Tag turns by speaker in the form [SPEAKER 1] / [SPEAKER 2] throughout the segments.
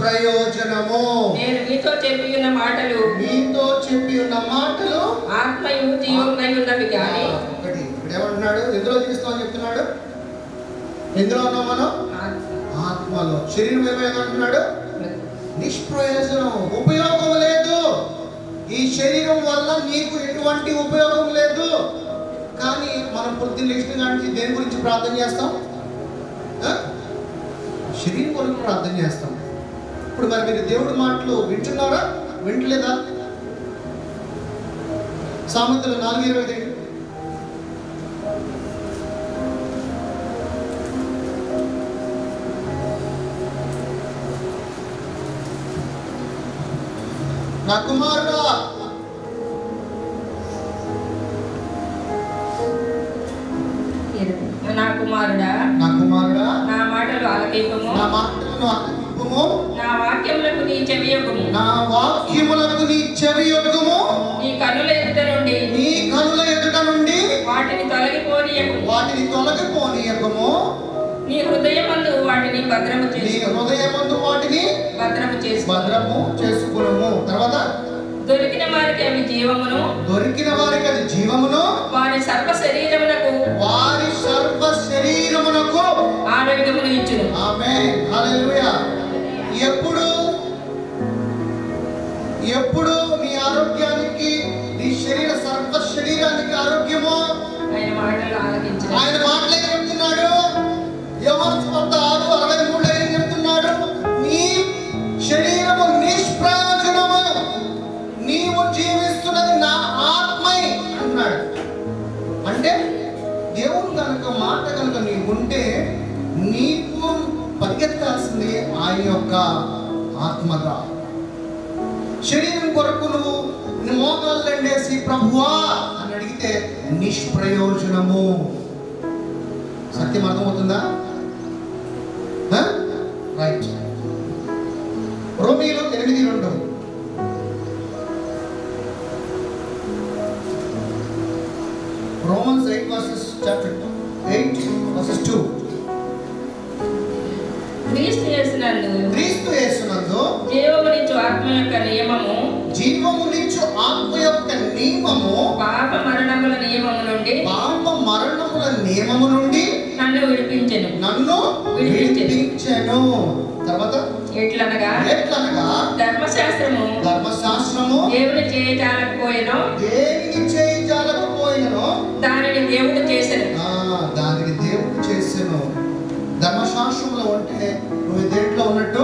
[SPEAKER 1] నిష్ప్రయోజనము.
[SPEAKER 2] నేను మీతో చెప్పి ఉన్న మాటలు ఆత్మయు జీవమునై ఉన్నవి కానీ.
[SPEAKER 1] ఒకటి ఇప్పుడు ఏమంటున్నాడు? ఎందులో జీవిస్తామని చెప్తున్నాడు? ఎందులో ఉన్నాం మనం? ఆత్మలో. శరీరం ఏమైందంటున్నాడు? నిష్ప్రయోజనం, ఉపయోగం లేదు. ఈ శరీరం వల్ల నీకు ఎటువంటి ఉపయోగం లేదు. కానీ మనం పొద్దున్న లేచిన కానీ దేని గురించి ప్రార్థన చేస్తాం? శరీరం కొరకు ప్రార్థన చేస్తాం. ఇప్పుడు మరి మీరు దేవుడి మాటలు వింటున్నారా? వింటలేదా? సామెతలు 4:25 నా కుమారుడా
[SPEAKER 2] నా మాటలు ఆలకింపుము. నా వాక్యములకు నీ చెవియొగ్గుము. నీ కనుల ఎదుట నుండి వాటిని తొలగిపోనీయకుము. నీ హృదయమందు వాటిని భద్రము చేసుకును. తర్వాత దొరికిన వారికి అది జీవమును వారి సర్వ శరీరమునకు ఆరోగ్యమును ఇచ్చును.
[SPEAKER 1] ఆమేన్. హల్లెలూయా. ఎప్పుడు నీ ఆరోగ్యానికి, నీ సర్వ శరీరానికి ఆరోగ్యము
[SPEAKER 2] ఆయన మాటలు ఆలకించు.
[SPEAKER 1] ఆయన మాటలు ఏం చెప్తున్నాడు? యోహాను సువార్త 6:63 ఏం చెప్తున్నాడు? నీ శరీరము నిష్ప్రయోజనము, నీవు జీవిస్తున్నది నా ఆత్మై అన్నాడు. అంటే దేవుడు కనుక మాట కనుక నీకు ఉంటే నీకు పరిగెత్తాల్సింది ఆయన యొక్క ఆత్మగా. శరీరం కొరకు నువ్వు మోకాళ్ళు ఎండేసి ప్రభువా అని అడిగితే నిష్ప్రయోజనము. సత్యం అర్థమవుతుందా? రైట్. రోమీయులు 8:2 Romans 8:2
[SPEAKER 2] క్రీస్తు
[SPEAKER 1] యేసునందు
[SPEAKER 2] జీవమునిచ్చు ఆత్మ యొక్క నియమము పాప మరణముల నియమము నుండి నన్ను విడిపించెను. తర్వాత ఎట్లనగా ధర్మశాస్త్రము దేవుని చేయజాలకపోయెను, దానిని దేవుడు చేసెను. ధర్మశాస్త్రంలో ఉంటే నువ్వు దేంట్లో ఉన్నట్టు?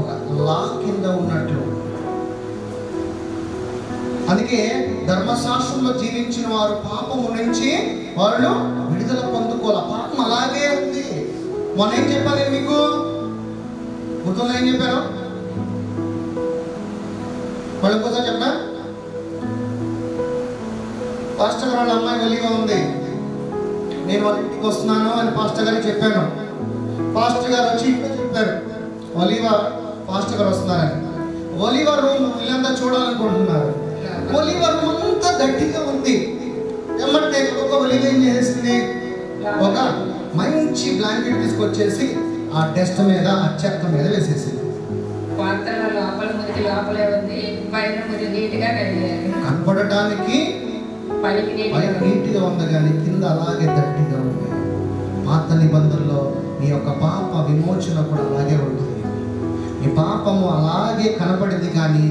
[SPEAKER 2] ఒక లా కింద ఉన్నట్లు. అందుకే ధర్మశాస్త్రంలో జీవించిన వారు పాపము నుంచి వాళ్ళు విడుదల పొందుకోవాలి. పాపం అలాగే ఉంది. మొన్న ఏం చెప్పాలి మీకు? గుర్తుందా ఏం చెప్పారు? వాళ్ళు ఇంకోసారి చెప్పనా? పాస్టర్ గారు వాళ్ళ అమ్మాయి వెలిగా ఉంది, నేను వాళ్ళ ఇంటికి వస్తున్నాను అని పాస్టర్ గారికి చెప్పాను. పాస్టర్ గారు వచ్చి ఇంట్లో చెప్పారు, ఒలివా పాస్టర్ గారు వస్తున్నారని. ఒలివా రూమ్ వీళ్ళంతా చూడాలనుకుంటున్నారు. ఒలివా రూమ్ అంతా గట్టిగా ఉంది. ఏమంటే ఒక ఒలివ ఏం చేసింది? ఒక మంచి బ్లాంకెట్ తీసుకొచ్చేసి ఆ డస్ట్ మీద, ఆ చెత్త మీద వేసేసింది. కనపడటానికి నీట్గా ఉంది కానీ కింద అలాగే దట్టిగా ఉంది. పాత నిబంధనలో నీ యొక్క పాప విమోచన కూడా అలాగే ఉంటుంది. నీ పాపము అలాగే కనపడింది కానీ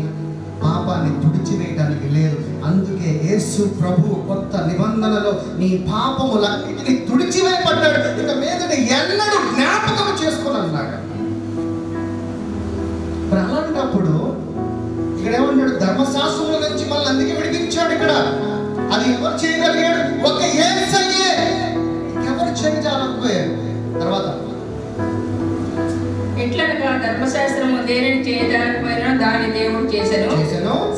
[SPEAKER 2] పాపాన్ని తుడిచివేయడానికి లేదు. అందుకే యేసు ప్రభువు కొత్త నిబంధనలో నీ పాపములన్నిటిని తుడిచివేయబడ్డాడు. ఇక మీదట ఎన్నడూ జ్ఞాపకం చేసుకుని అన్నాడు. మరి అలాంటప్పుడు ఇక్కడ ఏమన్నాడు? ధర్మశాస్త్రంలో నుంచి మళ్ళీ అందుకే విడిపించాడు. ఇక్కడ అది ఎవరు చేయగలిగాడు? ఒక యేసయ్యే. ఎవరు చేయజాలకపోయారు. తర్వాత ఎట్లనగా ధర్మశాస్త్రము దేనిని చేయజాలకపోయినా దాని దేవుడు చేసెను.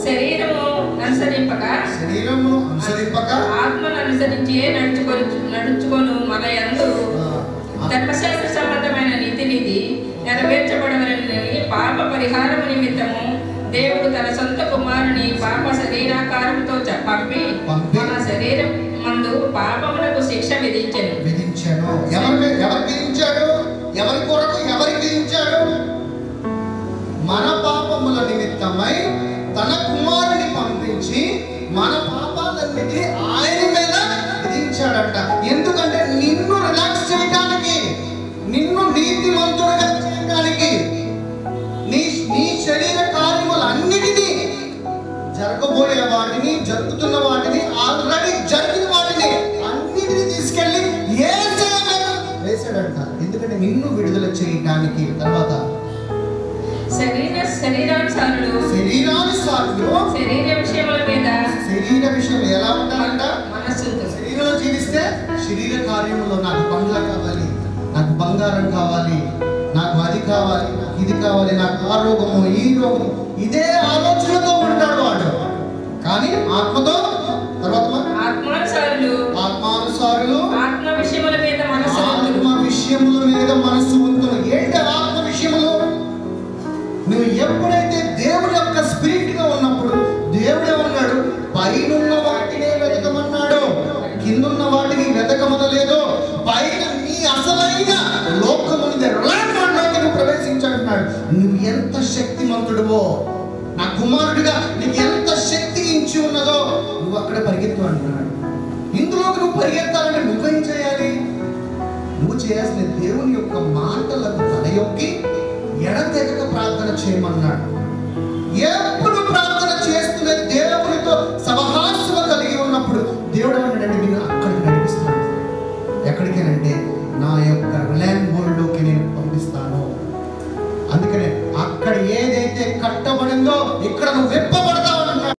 [SPEAKER 2] శరీరము అనుసరింపక ఆత్మను అనుసరించి నడుచుకొను మన యందు ధర్మశాస్త్ర సంబంధమైన నీతి నెరవేర్చబడవలని పాప పరిహారము నిమిత్తము దేవుడు తన సొంత కుమారుని పాప శరీరాకారంతో పంపి మన శరీరం మందు పాపములకు శిక్ష విధించెను.
[SPEAKER 1] ఎవరు విధించాడు? ఎవరి కొరకు ఎవరికి విధించాడు?
[SPEAKER 2] నిమిత్తమై తన కుమారుని పంపించి మన పాపాలన్నిటినీ ఆయన మీద విధించాడంట. ఎందుకంటే నిన్ను రిలాక్స్ చేయడానికి, నిన్ను నీతిమంతుడుగా చేయడానికి, నీ శరీర కార్యములన్నిటినీ, జరగబోయే వాటిని, జరుగుతున్న వాటిని, ఆల్రెడీ జరిగిన వాటిని అన్నిటినీ తీసుకెళ్ళి వేసాడంట. ఎందుకంటే నిన్ను విడుదల చేయడానికి. తర్వాత
[SPEAKER 3] శరీరానుసారులు
[SPEAKER 2] శరీర విషయం ఎలా ఉంటారంట? శరీరంలో జీవిస్తే శరీర కార్యములో నాకు బంగ్లా కావాలి, నాకు బంగారం కావాలి, నాకు అది కావాలి, నాకు ఇది కావాలి, నాకు ఆ రోగము, ఈ రోగము, ఇదే ఆలోచనతో ఉంటాడు వాడు. కానీ ఆత్మతో, తర్వాత ఆత్మానుసారులు
[SPEAKER 3] ఆత్మ విషయముల మీద
[SPEAKER 2] మనసు ఉంటును. ఏంటి ఆత్మ విషయములు? నువ్వు ఎప్పుడైతే దేవుడి యొక్క స్పిరిట్ గా ఉన్నప్పుడు, దేవుడు ఏమన్నాడు? పైనున్న వాటినే వెతకమన్నాడు, కిందున్న వాటిని వెతకమనలేదు. పైన నీ అసలైన లోకమునిదే రాజ్యంలోకి నువ్వు ప్రవేశించంటున్నాడు. నువ్వు ఎంత శక్తిమంతుడువో, నా కుమారుడిగా నీకు ఎంత శక్తి ఇచ్చి ఉన్నదో నువ్వు అక్కడ పరిగెత్తు అంటున్నాడు. ఇందులోకి నువ్వు పరిగెత్తాలంటే నువ్వేం చేయాలి? నువ్వు చేయాల్సిన దేవుని యొక్క మాటలకు తలయొక్కి ఎడతెగక ప్రార్థన చేయమన్నాడు. ఎప్పుడు ప్రార్థన చేస్తున్న దేవునితో సహవాసము కలిగి ఉన్నప్పుడు దేవుడు అన్నాడంటే నేను అక్కడికి నడిపిస్తాను. ఎక్కడికేనంటే నా యొక్క ల్యాండ్ బోర్డులోకి నేను పంపిస్తాను. అందుకనే అక్కడ ఏదైతే కట్టబడిందో ఇక్కడ నువ్వు